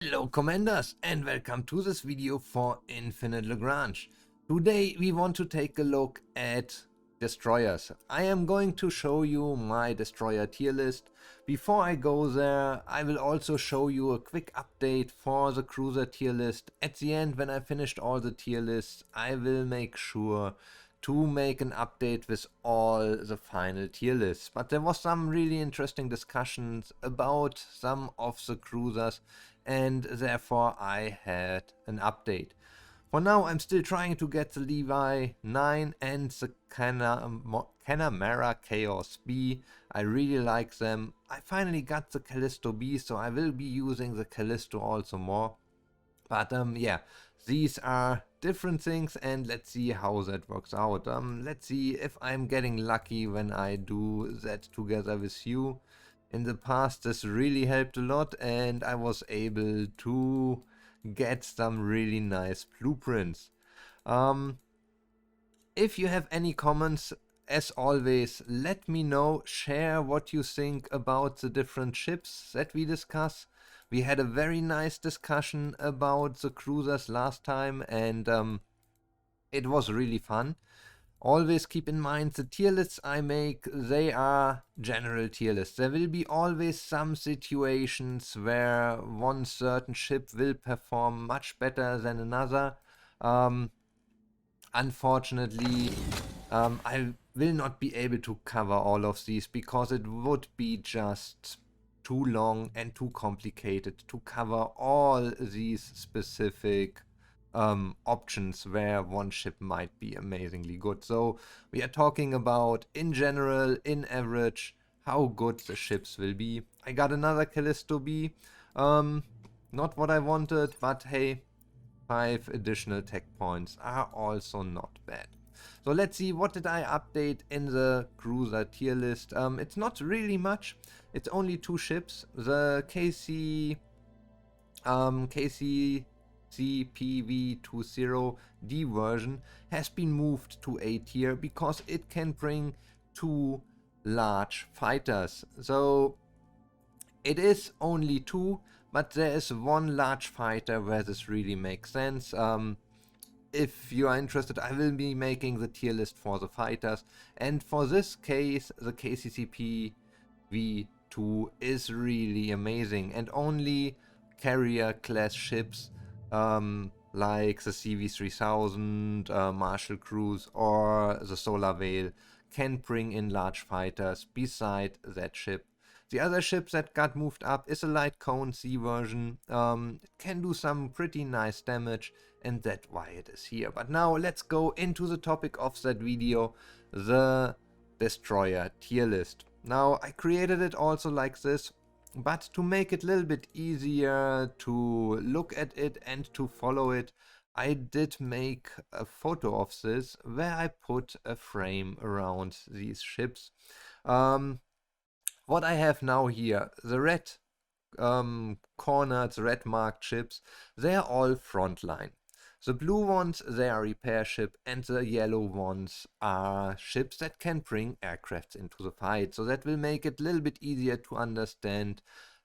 Hello Commanders and welcome to this video for Infinite Lagrange. Today we want to take a look at destroyers. I am going to show you my destroyer tier list. Before I go there, I will also show you a quick update for the cruiser tier list. At the end, when I finished all the tier lists, I will make sure to make an update with all the final tier lists. But there was some really interesting discussions about some of the cruisers, and therefore I had an update. For now, I'm still trying to get the Levi 9 and the Canamara Chaos B. I really like them. I finally got the Callisto B, so I will be using the Callisto also more. But yeah, these are different things, and let's see how that works out. Let's see if I'm getting lucky when I do that together with you. In the past, this really helped a lot, and I was able to get some really nice blueprints. If you have any comments, as always, let me know. Share what you think about the different ships that we discuss. We had a very nice discussion about the cruisers last time, and it was really fun. Always keep in mind the tier lists I make, they are general tier lists. There will be always some situations where one certain ship will perform much better than another. Unfortunately, I will not be able to cover all of these because it would be just too long and too complicated to cover all these specific options where one ship might be amazingly good. So we are talking about, in general, in average, how good the ships will be. I got another Callisto B. Not what I wanted, but hey, 5 additional tech points are also not bad. So let's see, what did I update in the cruiser tier list? It's not really much. It's only 2 ships. The KCCPV20D version has been moved to A tier because it can bring 2 large fighters. So it is only 2, but there is 1 large fighter where this really makes sense. If you are interested, I will be making the tier list for the fighters, and for this case the KCCP V2 is really amazing, and only carrier class ships like the CV3000, Marshall Cruise or the Solar Whale can bring in large fighters beside that ship. The other ship that got moved up is a light cone C version. It can do some pretty nice damage, and that's why it is here. But now let's go into the topic of that video, the destroyer tier list. Now I created it also like this, but to make it a little bit easier to look at it and to follow it, I did make a photo of this where I put a frame around these ships. What I have now here, the red cornered, red marked ships, they are all frontline. The blue ones, they are repair ship, and the yellow ones are ships that can bring aircrafts into the fight. So that will make it a little bit easier to understand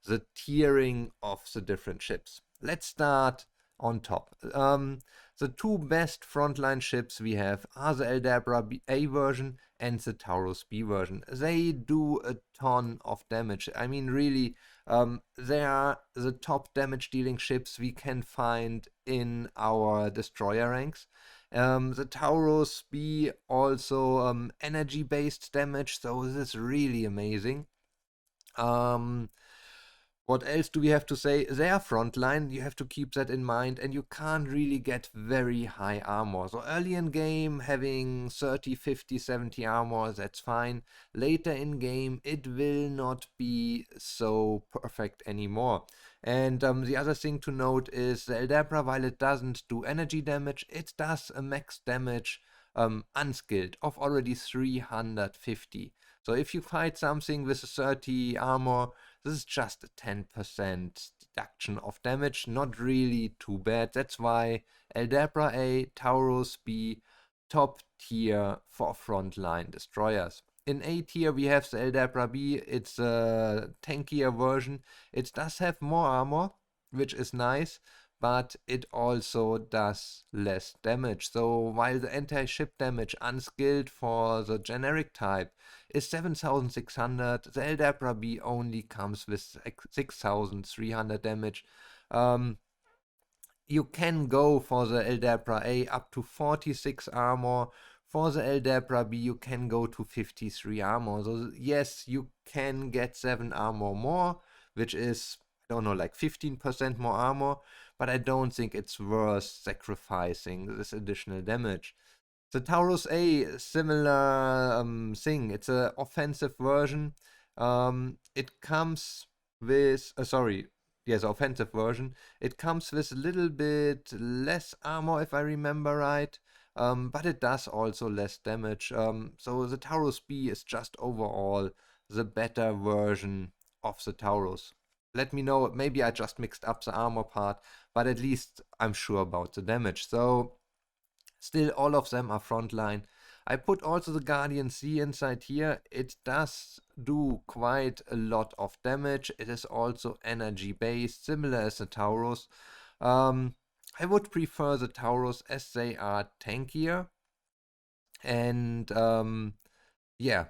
the tiering of the different ships. Let's start on top. The 2 best frontline ships we have are the Eldabra A version and the Taurus B version. They do a ton of damage. I mean, really, they are the top damage dealing ships we can find in our destroyer ranks. The Taurus B also energy based damage, so this is really amazing. What else do we have to say? They are frontline, you have to keep that in mind, and you can't really get very high armor. So early in game, having 30, 50, 70 armor, that's fine. Later in game, it will not be so perfect anymore. And the other thing to note is the Eldabra, while it doesn't do energy damage, it does a max damage unskilled of already 350. So if you fight something with 30 armor, this is just a 10% deduction of damage, not really too bad. That's why Eldabra A, Taurus B, top tier for frontline destroyers. In A tier we have the Eldabra B, it's a tankier version. It does have more armor, which is nice, but it also does less damage. So while the anti-ship damage unskilled for the generic type is 7600, the Eldabra B only comes with 6300 damage. You can go for the Eldabra A up to 46 armor. For the Eldabra B, you can go to 53 armor. So yes, you can get 7 armor more, which is, I don't know, like 15% more armor, but I don't think it's worth sacrificing this additional damage. The Taurus A, similar thing. It's an offensive version. It comes with, offensive version. It comes with a little bit less armor, if I remember right, but it does also less damage. So the Taurus B is just overall the better version of the Taurus. Let me know, maybe I just mixed up the armor part, but at least I'm sure about the damage. So still, all of them are frontline. I put also the Guardian C inside here. It does do quite a lot of damage. It is also energy based, similar as the Taurus. I would prefer the Taurus as they are tankier. And yeah,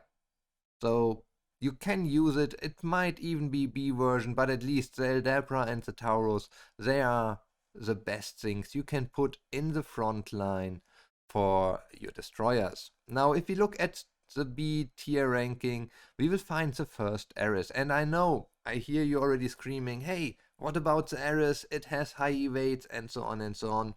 so you can use it. It might even be B version, but at least the Eldabra and the Taurus, they are the best things you can put in the front line for your destroyers. Now, if we look at the B tier ranking, we will find the first Ares. And I know, I hear you already screaming, hey, what about the Ares? It has high evades and so on and so on.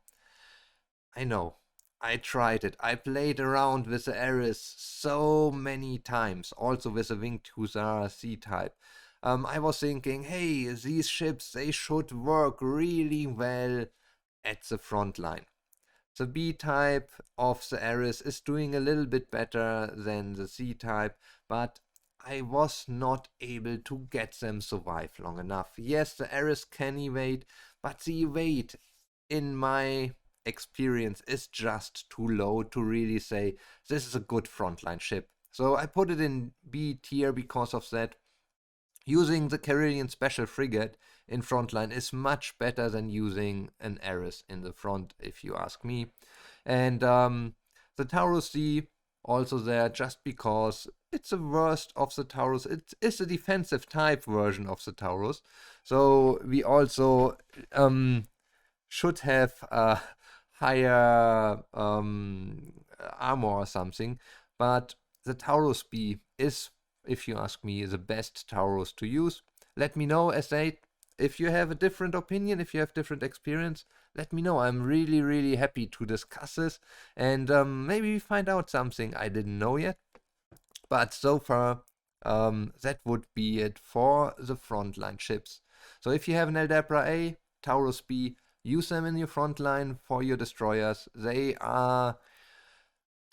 I know. I tried it. I played around with the Ares so many times, also with the Winged Hussar C-type. I was thinking, hey, these ships, they should work really well at the front line. The B-type of the Ares is doing a little bit better than the C-type, but I was not able to get them survive long enough. Yes, the Ares can evade, but the evade, in my experience, is just too low to really say this is a good frontline ship. So I put it in B tier because of that. Using the Carillion Special Frigate in frontline is much better than using an Ares in the front, if you ask me. And the Taurus C also there just because it's the worst of the Taurus. It is a defensive type version of the Taurus. So we also should have a higher armor or something. But the Taurus B is, if you ask me, the best Taurus to use. Let me know, if you have a different opinion, if you have different experience, let me know. I'm really, really happy to discuss this, and maybe we find out something I didn't know yet. But so far, that would be it for the frontline ships. So if you have an Eldabra A, Taurus B, use them in your frontline for your destroyers. They are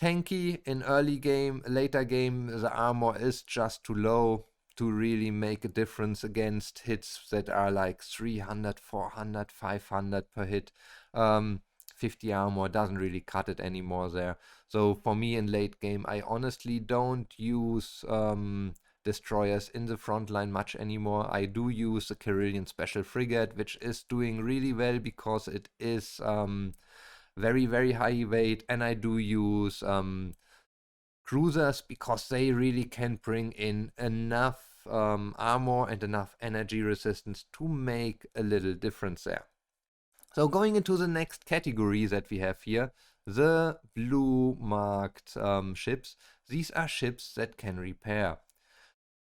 tanky in early game. Later game, the armor is just too low to really make a difference against hits that are like 300, 400, 500 per hit. 50 armor doesn't really cut it anymore there. So for me in late game, I honestly don't use destroyers in the front line much anymore. I do use the Carillion Special Frigate, which is doing really well because it is very, very high evade, and I do use cruisers because they really can bring in enough armor and enough energy resistance to make a little difference there. So going into the next category that we have here, the blue marked ships. These are ships that can repair.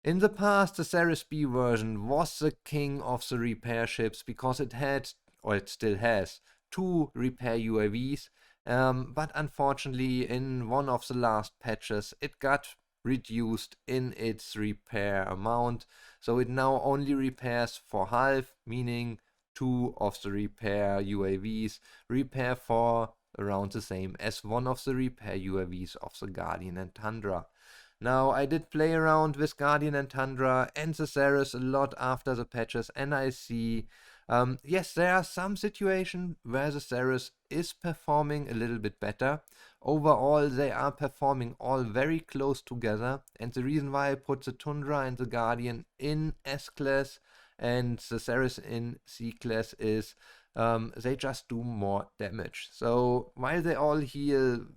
In the past, the Ceres B version was the king of the repair ships because it had, or it still has, 2 repair UAVs. But unfortunately, in one of the last patches, it got reduced in its repair amount. So it now only repairs for half, meaning 2 of the repair UAVs repair for around the same as one of the repair UAVs of the Guardian and Tundra. Now, I did play around with Guardian and Tundra and the Ceres a lot after the patches, and I see, yes, there are some situations where the Ceres is performing a little bit better. Overall, they are performing all very close together, and the reason why I put the Tundra and the Guardian in S-Class and the Ceres in C-Class is they just do more damage. So while they all heal,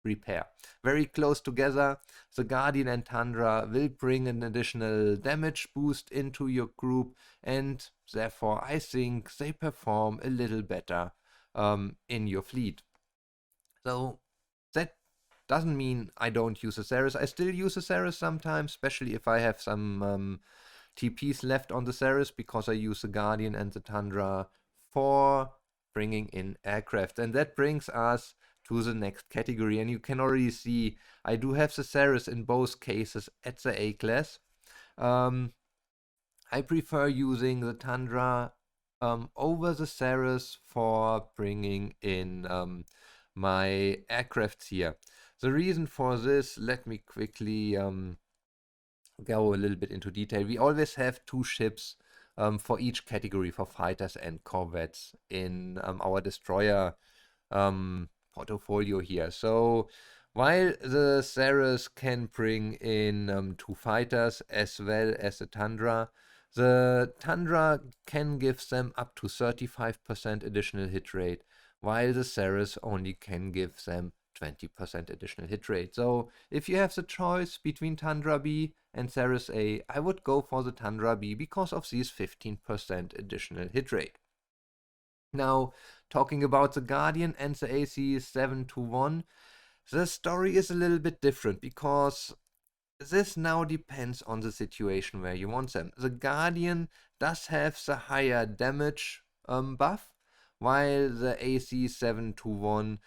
repair very close together, the Guardian and Tundra will bring an additional damage boost into your group, and therefore I think they perform a little better in your fleet. So that doesn't mean I don't use a Ceres. I still use a Ceres sometimes, especially if I have some TPs left on the Ceres, because I use the Guardian and the Tundra for bringing in aircraft. And that brings us to the next category. And you can already see I do have the Ceres in both cases at the A class. I prefer using the Tundra over the Ceres for bringing in my aircrafts here. The reason for this, let me quickly go a little bit into detail. We always have 2 ships for each category, for fighters and corvettes, in our destroyer portfolio here. So while the Ceres can bring in 2 fighters as well as the Tundra can give them up to 35% additional hit rate, while the Ceres only can give them 20% additional hit rate. So if you have the choice between Tundra B and Ceres A, I would go for the Tundra B because of these 15% additional hit rate. Now, talking about the Guardian and the AC 721, the story is a little bit different because this now depends on the situation where you want them. The Guardian does have the higher damage buff, while the AC 721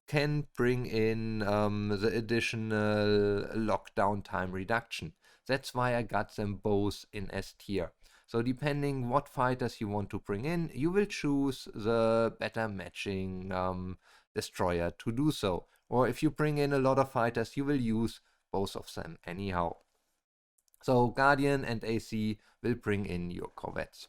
can bring in the additional lockdown time reduction. That's why I got them both in S tier. So depending what fighters you want to bring in, you will choose the better matching destroyer to do so. Or if you bring in a lot of fighters, you will use both of them anyhow. So Guardian and AC will bring in your corvettes.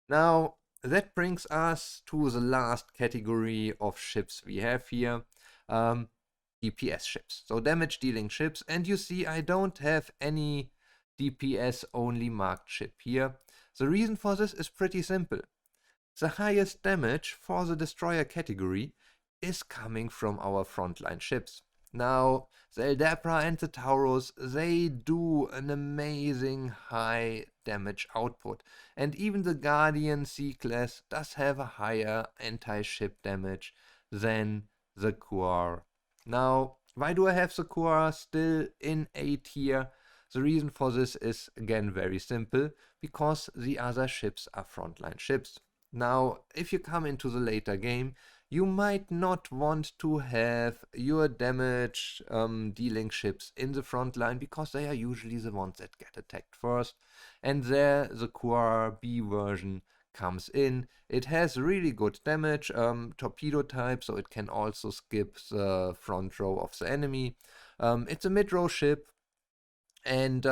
Now that brings us to the last category of ships we have here, DPS ships, so damage dealing ships. And you see I don't have any DPS only marked ship here. The reason for this is pretty simple. The highest damage for the destroyer category is coming from our frontline ships. Now, the Eldabra and the Taurus, they do an amazing high damage output. And even the Guardian C-Class does have a higher anti-ship damage than the Kuar. Now, why do I have the Kuar still in A tier? The reason for this is, again, very simple, because the other ships are frontline ships. Now, if you come into the later game, you might not want to have your damage dealing ships in the front line, because they are usually the ones that get attacked first. And there the Kuar B version comes in. It has really good damage, torpedo type, so it can also skip the front row of the enemy. It's a mid-row ship, and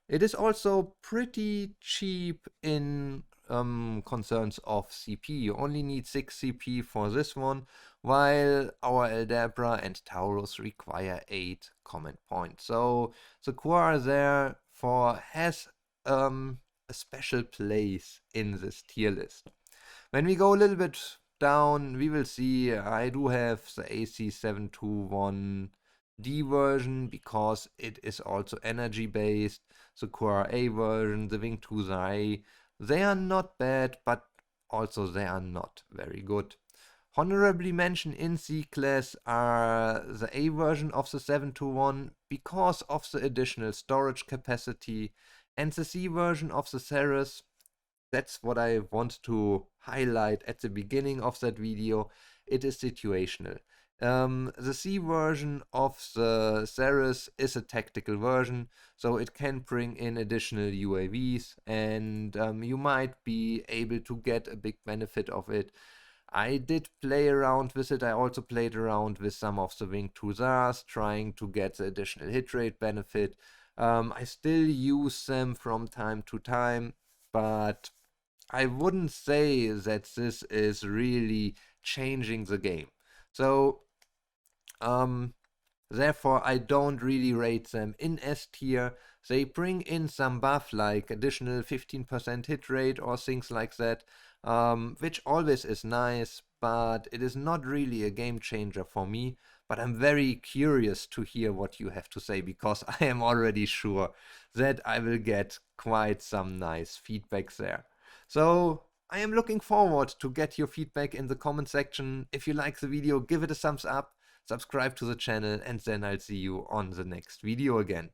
it is also pretty cheap in concerns of CP. You only need 6 CP for this one, while our Eldabra and Taurus require 8 command points. So the Kuar therefore has a special place in this tier list. When we go a little bit down, we will see I do have the AC 721 D version, because it is also energy based. The Core A version, the Wing 2 they are not bad, but also they are not very good. Honorably mentioned in C-Class are the A version of the 721 because of the additional storage capacity, and the C version of the Ceres. That's what I want to highlight at the beginning of that video. It is situational. The C version of the Ceres is a tactical version, so it can bring in additional UAVs, and you might be able to get a big benefit of it. I did play around with it. I also played around with some of the Wing 2s, trying to get the additional hit rate benefit. I still use them from time to time, but I wouldn't say that this is really changing the game. So Therefore, I don't really rate them in S tier. They bring in some buff like additional 15% hit rate or things like that, which always is nice, but it is not really a game changer for me. But I'm very curious to hear what you have to say, because I am already sure that I will get quite some nice feedback there. So I am looking forward to get your feedback in the comment section. If you like the video, give it a thumbs up, subscribe to the channel, and then I'll see you on the next video again.